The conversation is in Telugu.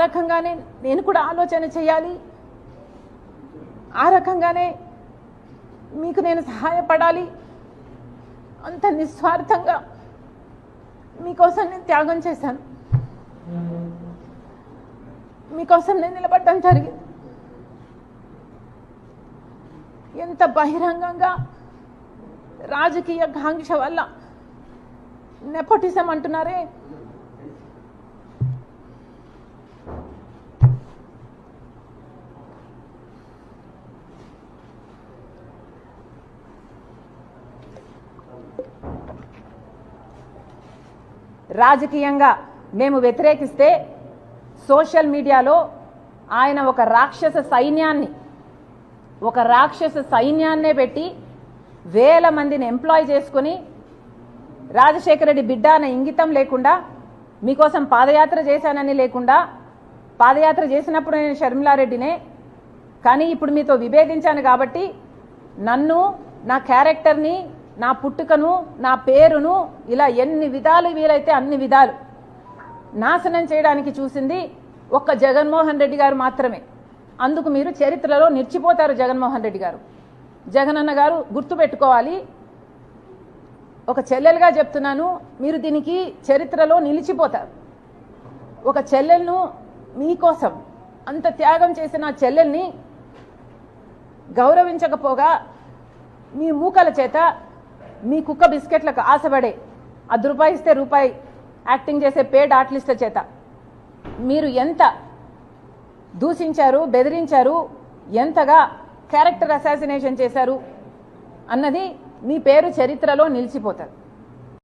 రకంగానే నేను కూడా ఆలోచన చేయాలి, ఆ రకంగానే మీకు నేను సహాయపడాలి, అంత నిస్వార్థంగా మీకోసం నేను త్యాగం చేశాను, మీకోసం నేను నిలబడడం జరిగింది. ఎంత బహిరంగంగా రాజకీయ కాంక్ష వల్ల నెపోటిజం అంటున్నారే, రాజకీయంగా మేము వ్యతిరేకిస్తే సోషల్ మీడియాలో ఆయన ఒక రాక్షస సైన్యాన్నే పెట్టి వేల మందిని ఎంప్లాయ్ చేసుకుని రాజశేఖర రెడ్డి బిడ్డ అనే ఇంగితం లేకుండా, మీకోసం పాదయాత్ర చేశానని లేకుండా, పాదయాత్ర చేసినప్పుడు నేను షర్మిలారెడ్డినే, కానీ ఇప్పుడు మీతో విభేదించాను కాబట్టి నన్ను, నా క్యారెక్టర్ని, నా పుట్టుకను, నా పేరును ఇలా ఎన్ని విధాలు వీలైతే అన్ని విధాలు నాశనం చేయడానికి చూసింది ఒక్క జగన్మోహన్ రెడ్డి గారు మాత్రమే. అందుకు మీరు చరిత్రలో నిలిచిపోతారు. జగన్మోహన్ రెడ్డి గారు, జగనన్న గారు గుర్తుపెట్టుకోవాలి. ఒక చెల్లెలుగా చెప్తున్నాను, మీరు దీనికి చరిత్రలో నిలిచిపోతారు. ఒక చెల్లెలను, మీకోసం అంత త్యాగం చేసిన చెల్లెల్ని గౌరవించకపోగా మీ మూకల చేత, మీ కుక్క బిస్కెట్లకు ఆశపడే ₹10 ఇస్తే రూపాయి యాక్టింగ్ చేసే పేడ్ ఆర్టిస్టుల చేత మీరు ఎంత దూషించారు, బెదిరించారు, ఎంతగా క్యారెక్టర్ అసాసినేషన్ చేశారు అన్నది మీ పేరు చరిత్రలో నిలిచిపోతారు.